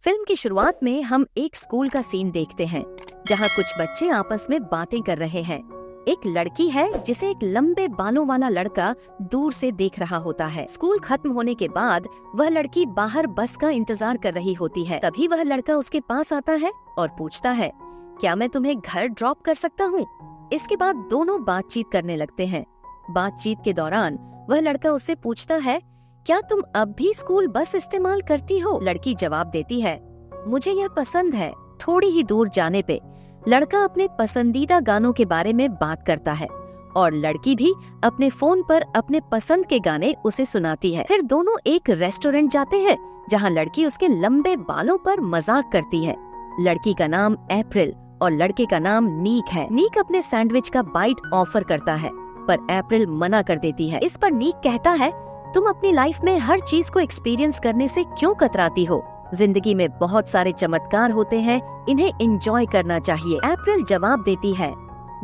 Film की शुरुआत में हम एक स्कूल का सीन देखते हैं जहाँ कुछ बच्चे आपस में बातें कर रहे हैं। एक लड़की है जिसे एक लंबे बालों वाला लड़का दूर से देख रहा होता है। स्कूल खत्म होने के बाद वह लड़की बाहर बस का इंतजार कर रही होती है। तभी वह लड़का उसके पास आता है और पूछता है, क्या मैं तुम्हें घर ड्रॉप कर सकता हूँ? इसके बाद दोनों बातचीत करने लगते हैं। बातचीत के दौरान वह लड़का उससे पूछता है, क्या तुम अब भी स्कूल बस इस्तेमाल करती हो? लड़की जवाब देती है, मुझे यह पसंद है। थोड़ी ही दूर जाने पे लड़का अपने पसंदीदा गानों के बारे में बात करता है और लड़की भी अपने फोन पर अपने पसंद के गाने उसे सुनाती है। फिर दोनों एक रेस्टोरेंट जाते हैं जहां लड़की उसके लंबे बालों पर मजाक करती है। लड़की का नाम अप्रैल और लड़के का नाम नीक है। नीक अपने सैंडविच का बाइट ऑफर करता है पर अप्रैल मना कर देती है। इस पर नीक कहता है, तुम अपनी लाइफ में हर चीज को एक्सपीरियंस करने से क्यों कतराती हो? जिंदगी में बहुत सारे चमत्कार होते हैं, इन्हें एंजॉय करना चाहिए। अप्रैल जवाब देती है,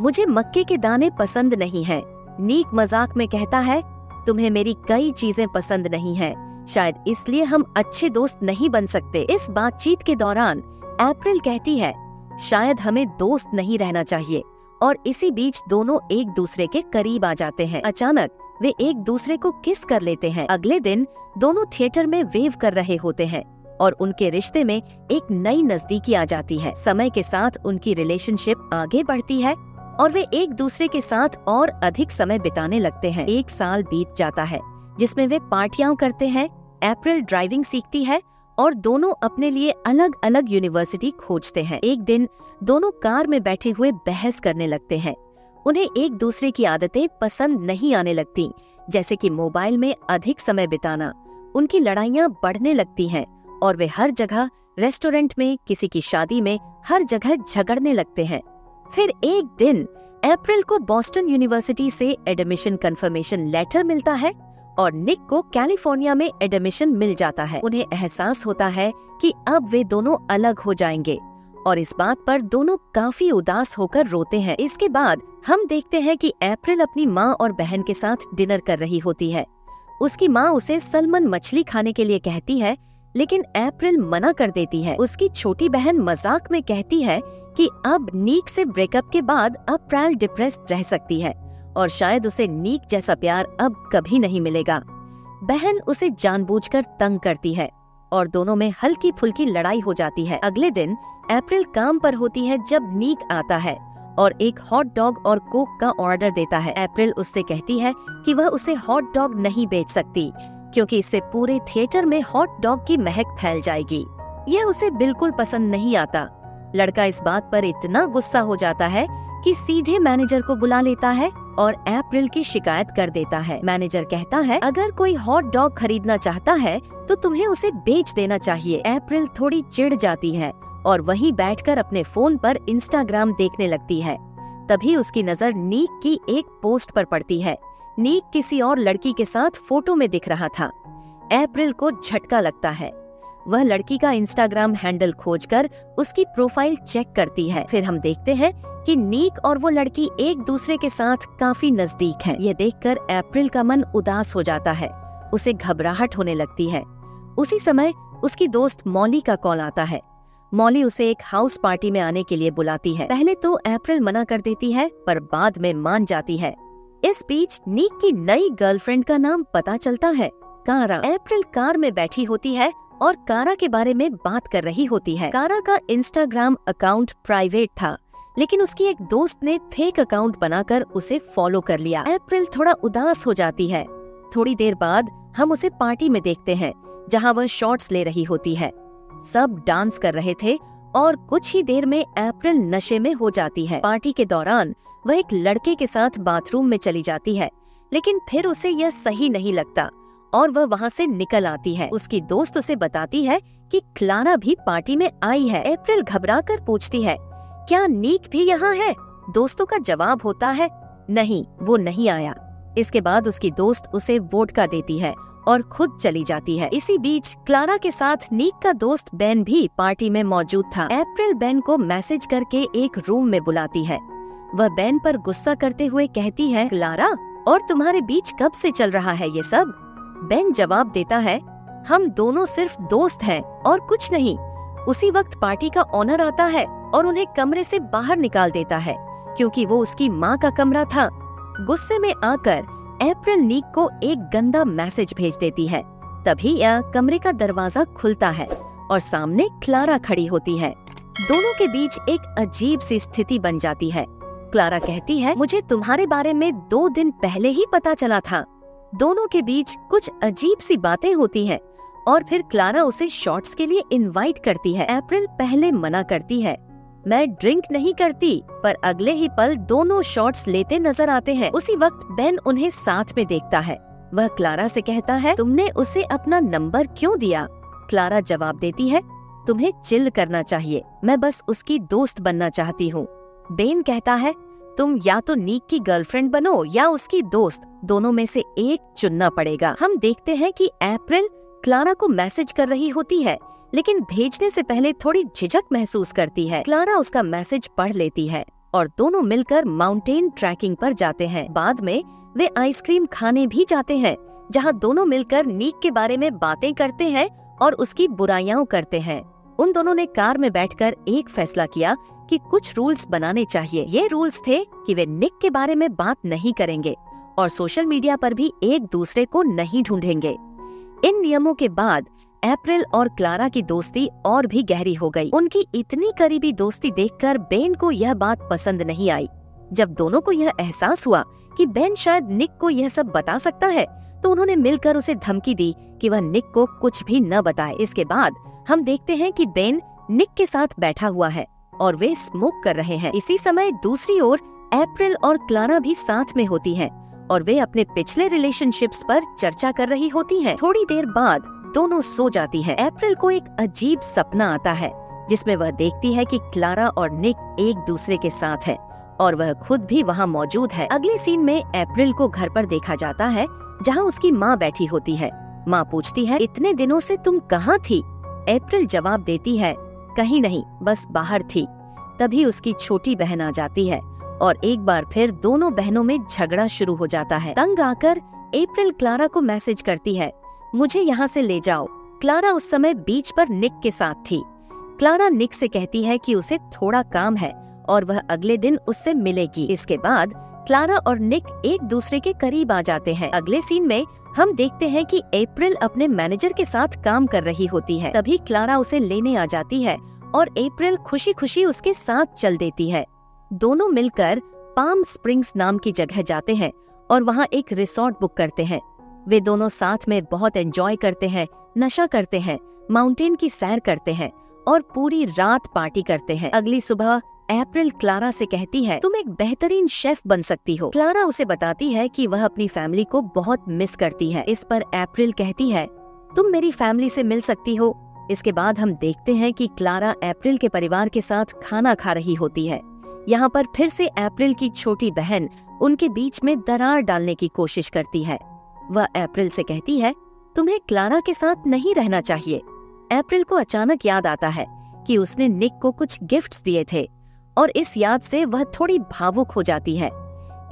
मुझे मक्के के दाने पसंद नहीं हैं। नीक मजाक में कहता है, तुम्हें मेरी कई चीजें पसंद नहीं हैं, शायद इसलिए हम अच्छे दोस्त नहीं बन सकते। इस बातचीत के दौरान अप्रैल कहती है, शायद हमें दोस्त नहीं रहना चाहिए, और इसी बीच दोनों एक दूसरे के करीब आ जाते हैं। अचानक वे एक दूसरे को किस कर लेते हैं। अगले दिन दोनों थिएटर में वेव कर रहे होते हैं और उनके रिश्ते में एक नई नजदीकी आ जाती है। समय के साथ उनकी रिलेशनशिप आगे बढ़ती है और वे एक दूसरे के साथ और अधिक समय बिताने लगते हैं। 1 साल बीत जाता है जिसमें वे पार्टियां करते हैं। अप्रैल ड्राइविंग सीखती है और दोनों अपने लिए अलग अलग यूनिवर्सिटी खोजते हैं। एक दिन दोनों कार में बैठे हुए बहस करने लगते हैं। उन्हें एक दूसरे की आदतें पसंद नहीं आने लगती, जैसे कि मोबाइल में अधिक समय बिताना। उनकी लड़ाइयाँ बढ़ने लगती हैं और वे हर जगह, रेस्टोरेंट में, किसी की शादी में, हर जगह झगड़ने लगते हैं। फिर एक दिन अप्रैल को बॉस्टन यूनिवर्सिटी से एडमिशन कंफर्मेशन लेटर मिलता है और निक को कैलिफोर्निया में एडमिशन मिल जाता है। उन्हें एहसास होता है कि अब वे दोनों अलग हो जाएंगे और इस बात पर दोनों काफी उदास होकर रोते हैं। इसके बाद हम देखते हैं कि अप्रैल अपनी माँ और बहन के साथ डिनर कर रही होती है। उसकी माँ उसे सल्मन मछली खाने के लिए कहती है, लेकिन अप्रैल मना कर देती है। उसकी छोटी बहन मजाक में कहती है कि अब नीक से ब्रेकअप के बाद अप्रैल डिप्रेस्ड रह सकती है और शायद उसे नीक जैसा प्यार अब कभी नहीं मिलेगा। बहन उसे जानबूझकर तंग करती है और दोनों में हल्की फुल्की लड़ाई हो जाती है। अगले दिन अप्रैल काम पर होती है जब नीक आता है और एक हॉट डॉग और कोक का ऑर्डर देता है। अप्रैल उससे कहती है कि वह उसे हॉट डॉग नहीं बेच सकती क्योंकि इससे पूरे थिएटर में हॉट डॉग की महक फैल जाएगी। यह उसे बिल्कुल पसंद नहीं आता। लड़का इस बात पर इतना गुस्सा हो जाता है कि सीधे मैनेजर को बुला लेता है और अप्रैल की शिकायत कर देता है। मैनेजर कहता है, अगर कोई हॉट डॉग खरीदना चाहता है तो तुम्हें उसे बेच देना चाहिए। अप्रैल थोड़ी चिढ़ जाती है और वहीं बैठकर अपने फोन पर इंस्टाग्राम देखने लगती है। तभी उसकी नजर नीक की एक पोस्ट पर पड़ती है। नीक किसी और लड़की के साथ फोटो में दिख रहा था। अप्रैल को झटका लगता है। वह लड़की का इंस्टाग्राम हैंडल खोजकर उसकी प्रोफाइल चेक करती है। फिर हम देखते हैं कि नीक और वो लड़की एक दूसरे के साथ काफी नजदीक हैं। यह देखकर अप्रैल का मन उदास हो जाता है। उसे घबराहट होने लगती है। उसी समय उसकी दोस्त मॉली का कॉल आता है। मॉली उसे एक हाउस पार्टी में आने के लिए बुलाती है। पहले तो अप्रैल मना कर देती है पर बाद में मान जाती है। इस बीच नीक की नई गर्लफ्रेंड का नाम पता चलता है, कारा। अप्रैल कार में बैठी होती है और कारा के बारे में बात कर रही होती है। कारा का इंस्टाग्राम अकाउंट प्राइवेट था, लेकिन उसकी एक दोस्त ने फेक अकाउंट बनाकर उसे फॉलो कर लिया। अप्रैल थोड़ा उदास हो जाती है। थोड़ी देर बाद हम उसे पार्टी में देखते हैं जहां वह शॉट्स ले रही होती है। सब डांस कर रहे थे और कुछ ही देर में अप्रैल नशे में हो जाती है। पार्टी के दौरान वह एक लड़के के साथ बाथरूम में चली जाती है, लेकिन फिर उसे यह सही नहीं लगता और वह वहाँ से निकल आती है। उसकी दोस्त उसे बताती है कि क्लारा भी पार्टी में आई है। अप्रैल घबराकर पूछती है, क्या नीक भी यहाँ है? दोस्तों का जवाब होता है, नहीं, वो नहीं आया। इसके बाद उसकी दोस्त उसे वोडका देती है और खुद चली जाती है। इसी बीच क्लारा के साथ नीक का दोस्त बेन भी पार्टी में मौजूद था। अप्रैल बेन को मैसेज करके एक रूम में बुलाती है। वह बेन पर गुस्सा करते हुए कहती है, क्लारा, और तुम्हारे बीच कब से चल रहा है ये सब? बेन जवाब देता है, हम दोनों सिर्फ दोस्त हैं और कुछ नहीं। उसी वक्त पार्टी का ऑनर आता है और उन्हें कमरे से बाहर निकाल देता है क्योंकि वो उसकी माँ का कमरा था। गुस्से में आकर अप्रैल निक को एक गंदा मैसेज भेज देती है। तभी कमरे का दरवाजा खुलता है और सामने क्लारा खड़ी होती है। दोनों के बीच एक अजीब सी स्थिति बन जाती है। क्लारा कहती है, मुझे तुम्हारे बारे में 2 दिन पहले ही पता चला था। दोनों के बीच कुछ अजीब सी बातें होती हैं और फिर क्लारा उसे शॉट्स के लिए इनवाइट करती है। अप्रैल पहले मना करती है, मैं ड्रिंक नहीं करती, पर अगले ही पल दोनों शॉट्स लेते नजर आते हैं। उसी वक्त बेन उन्हें साथ में देखता है। वह क्लारा से कहता है, तुमने उसे अपना नंबर क्यों दिया? क्लारा जवाब देती है, तुम्हें चिल करना चाहिए, मैं बस उसकी दोस्त बनना चाहती हूँ। बेन कहता है, तुम या तो निक की गर्लफ्रेंड बनो या उसकी दोस्त, दोनों में से एक चुनना पड़ेगा। हम देखते हैं कि अप्रैल क्लारा को मैसेज कर रही होती है, लेकिन भेजने से पहले थोड़ी झिझक महसूस करती है। क्लारा उसका मैसेज पढ़ लेती है और दोनों मिलकर माउंटेन ट्रैकिंग पर जाते हैं। बाद में वे आइसक्रीम खाने भी जाते हैं, जहां दोनों मिलकर निक के बारे में बातें करते हैं और उसकी बुराइयां करते हैं। उन दोनों ने कार में बैठकर एक फैसला किया कि कुछ रूल्स बनाने चाहिए। ये रूल्स थे कि वे निक के बारे में बात नहीं करेंगे और सोशल मीडिया पर भी एक दूसरे को नहीं ढूंढेंगे। इन नियमों के बाद अप्रैल और क्लारा की दोस्ती और भी गहरी हो गई। उनकी इतनी करीबी दोस्ती देखकर बेन को यह बात पसंद नहीं आई। जब दोनों को यह एहसास हुआ कि बेन शायद निक को यह सब बता सकता है, तो उन्होंने मिलकर उसे धमकी दी कि वह निक को कुछ भी न बताए। इसके बाद हम देखते हैं कि बेन निक के साथ बैठा हुआ है और वे स्मोक कर रहे हैं। इसी समय दूसरी ओर अप्रैल और क्लारा भी साथ में होती हैं और वे अपने पिछले रिलेशनशिप्स पर चर्चा कर रही होती हैं। थोड़ी देर बाद दोनों सो जाती हैं। अप्रैल को एक अजीब सपना आता है जिसमें वह देखती है कि क्लारा और निक एक दूसरे के साथ है और वह खुद भी वहाँ मौजूद है। अगले सीन में अप्रैल को घर पर देखा जाता है जहाँ उसकी माँ बैठी होती है। माँ पूछती है, इतने दिनों से तुम कहाँ थी? अप्रैल जवाब देती है, कहीं नहीं, बस बाहर थी। तभी उसकी छोटी बहन आ जाती है और एक बार फिर दोनों बहनों में झगड़ा शुरू हो जाता है। तंग आकर अप्रैल क्लारा को मैसेज करती है, मुझे यहाँ से ले जाओ। क्लारा उस समय बीच पर निक के साथ थी। क्लारा निक से कहती है कि उसे थोड़ा काम है और वह अगले दिन उससे मिलेगी। इसके बाद क्लारा और निक एक दूसरे के करीब आ जाते हैं। अगले सीन में हम देखते हैं कि अप्रैल अपने मैनेजर के साथ काम कर रही होती है। तभी क्लारा उसे लेने आ जाती है और अप्रैल खुशी खुशी उसके साथ चल देती है। दोनों मिलकर पाम स्प्रिंग्स नाम की जगह जाते हैं और वहाँ एक रिसोर्ट बुक करते हैं। वे दोनों साथ में बहुत एंजॉय करते हैं, नशा करते हैं, माउंटेन की सैर करते हैं और पूरी रात पार्टी करते हैं। अगली सुबह अप्रैल क्लारा से कहती है, तुम एक बेहतरीन शेफ बन सकती हो। क्लारा उसे बताती है कि वह अपनी फैमिली को बहुत मिस करती है। इस पर अप्रैल कहती है, तुम मेरी फैमिली से मिल सकती हो। इसके बाद हम देखते हैं कि क्लारा अप्रैल के परिवार के साथ खाना खा रही होती है। यहाँ पर फिर से अप्रैल की छोटी बहन उनके बीच में दरार डालने की कोशिश करती है। वह अप्रैल से कहती है, तुम्हें क्लारा के साथ नहीं रहना चाहिए। अप्रैल को अचानक याद आता है कि उसने निक को कुछ गिफ्ट्स दिए थे और इस याद से वह थोड़ी भावुक हो जाती है।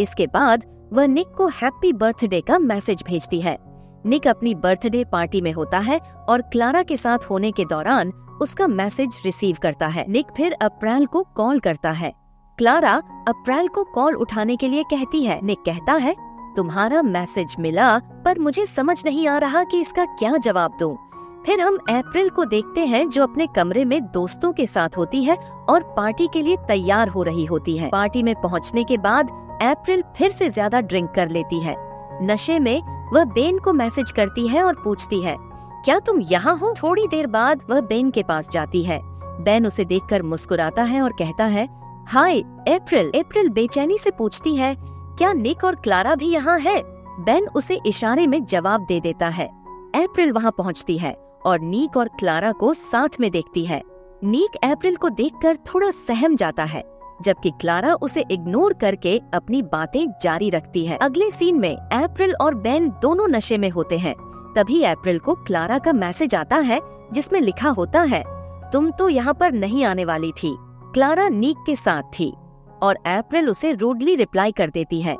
इसके बाद वह निक को हैप्पी बर्थडे का मैसेज भेजती है। निक अपनी बर्थडे पार्टी में होता है और क्लारा के साथ होने के दौरान उसका मैसेज रिसीव करता है। निक फिर अप्रैल को कॉल करता है। क्लारा अप्रैल को कॉल उठाने के लिए कहती है। निक कहता है, तुम्हारा मैसेज मिला, पर मुझे समझ नहीं आ रहा कि इसका क्या जवाब दूं। फिर हम अप्रैल को देखते हैं जो अपने कमरे में दोस्तों के साथ होती है और पार्टी के लिए तैयार हो रही होती है। पार्टी में पहुंचने के बाद अप्रैल फिर से ज्यादा ड्रिंक कर लेती है। नशे में वह बेन को मैसेज करती है और पूछती है, क्या तुम यहाँ हो? थोड़ी देर बाद वह बेन के पास जाती है। बेन उसे देखकर मुस्कुराता है और कहता है, हाय अप्रैल। अप्रैल बेचैनी से पूछती है, क्या निक और क्लारा भी यहाँ है? बेन उसे इशारे में जवाब दे देता है। अप्रैल वहाँ पहुँचती है और निक और क्लारा को साथ में देखती है। निक अप्रैल को देखकर थोड़ा सहम जाता है, जबकि क्लारा उसे इग्नोर करके अपनी बातें जारी रखती है। अगले सीन में अप्रैल और बेन दोनों नशे में होते हैं। तभी अप्रैल को क्लारा का मैसेज आता है जिसमें लिखा होता है, तुम तो यहाँ पर नहीं आने वाली थी। क्लारा निक के साथ थी और अप्रैल उसे रूडली रिप्लाई कर देती है।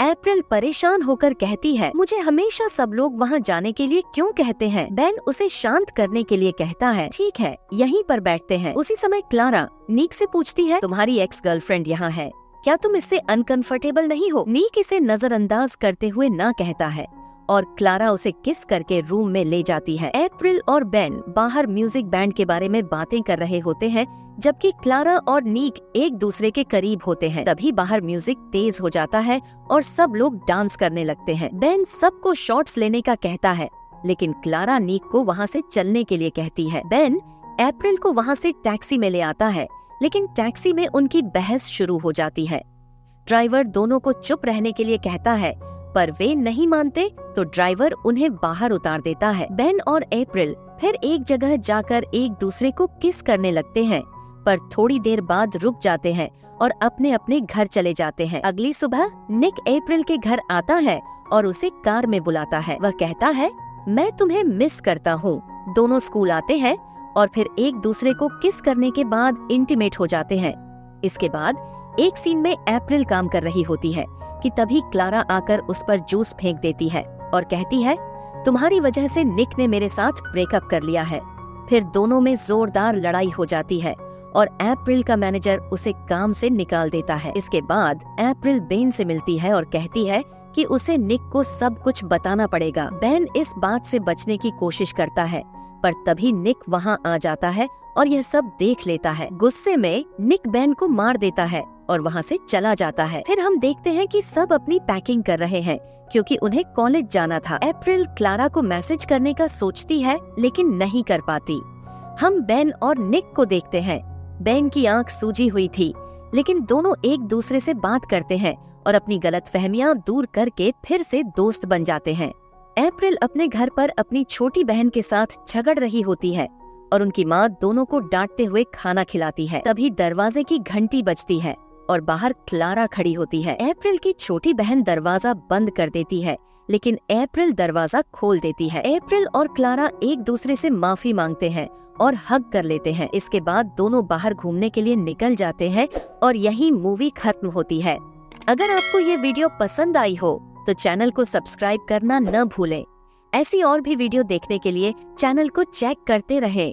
अप्रैल परेशान होकर कहती है, मुझे हमेशा सब लोग वहाँ जाने के लिए क्यों कहते हैं। बेन उसे शांत करने के लिए कहता है, ठीक है, यहीं पर बैठते हैं। उसी समय क्लारा निक से पूछती है, तुम्हारी एक्स गर्लफ्रेंड यहाँ है, क्या तुम इससे अनकंफर्टेबल नहीं हो? निक इसे नजरअंदाज करते हुए ना कहता है और क्लारा उसे किस करके रूम में ले जाती है। अप्रैल और बेन बाहर म्यूजिक बैंड के बारे में बातें कर रहे होते हैं, जबकि क्लारा और निक एक दूसरे के करीब होते हैं। तभी बाहर म्यूजिक तेज हो जाता है और सब लोग डांस करने लगते हैं। बेन सबको शॉट्स लेने का कहता है, लेकिन क्लारा निक को वहाँ से चलने के लिए कहती है। बेन अप्रैल को वहाँ से टैक्सी में ले आता है, लेकिन टैक्सी में उनकी बहस शुरू हो जाती है। ड्राइवर दोनों को चुप रहने के लिए कहता है, पर वे नहीं मानते तो ड्राइवर उन्हें बाहर उतार देता है। बेन और अप्रैल फिर एक जगह जाकर एक दूसरे को किस करने लगते हैं, पर थोड़ी देर बाद रुक जाते हैं और अपने अपने घर चले जाते हैं। अगली सुबह निक अप्रैल के घर आता है और उसे कार में बुलाता है। वह कहता है, मैं तुम्हें मिस करता हूँ। दोनों स्कूल आते हैं और फिर एक दूसरे को किस करने के बाद इंटीमेट हो जाते हैं। इसके बाद एक सीन में अप्रैल काम कर रही होती है कि तभी क्लारा आकर उस पर जूस फेंक देती है और कहती है, तुम्हारी वजह से निक ने मेरे साथ ब्रेकअप कर लिया है। फिर दोनों में जोरदार लड़ाई हो जाती है और अप्रैल का मैनेजर उसे काम से निकाल देता है। इसके बाद अप्रैल बेन से मिलती है और कहती है कि उसे निक को सब कुछ बताना पड़ेगा। बेन इस बात से बचने की कोशिश करता है, पर तभी निक वहाँ आ जाता है और यह सब देख लेता है। गुस्से में निक बेन को मार देता है और वहाँ से चला जाता है। फिर हम देखते हैं कि सब अपनी पैकिंग कर रहे हैं क्योंकि उन्हें कॉलेज जाना था। अप्रैल क्लारा को मैसेज करने का सोचती है, लेकिन नहीं कर पाती। हम बेन और निक को देखते हैं। बेन की आंख सूजी हुई थी, लेकिन दोनों एक दूसरे से बात करते हैं और अपनी गलतफहमियां दूर करके फिर से दोस्त बन जाते हैं। अप्रैल अपने घर पर अपनी छोटी बहन के साथ झगड़ रही होती है और उनकी माँ दोनों को डांटते हुए खाना खिलाती है। तभी दरवाजे की घंटी बजती है और बाहर क्लारा खड़ी होती है। अप्रैल की छोटी बहन दरवाजा बंद कर देती है, लेकिन अप्रैल दरवाजा खोल देती है। अप्रैल और क्लारा एक दूसरे से माफी मांगते हैं और हग कर लेते हैं। इसके बाद दोनों बाहर घूमने के लिए निकल जाते हैं और यहीं मूवी खत्म होती है। अगर आपको ये वीडियो पसंद आई हो तो चैनल को सब्सक्राइब करना न भूलें। ऐसी और भी वीडियो देखने के लिए चैनल को चेक करते रहें।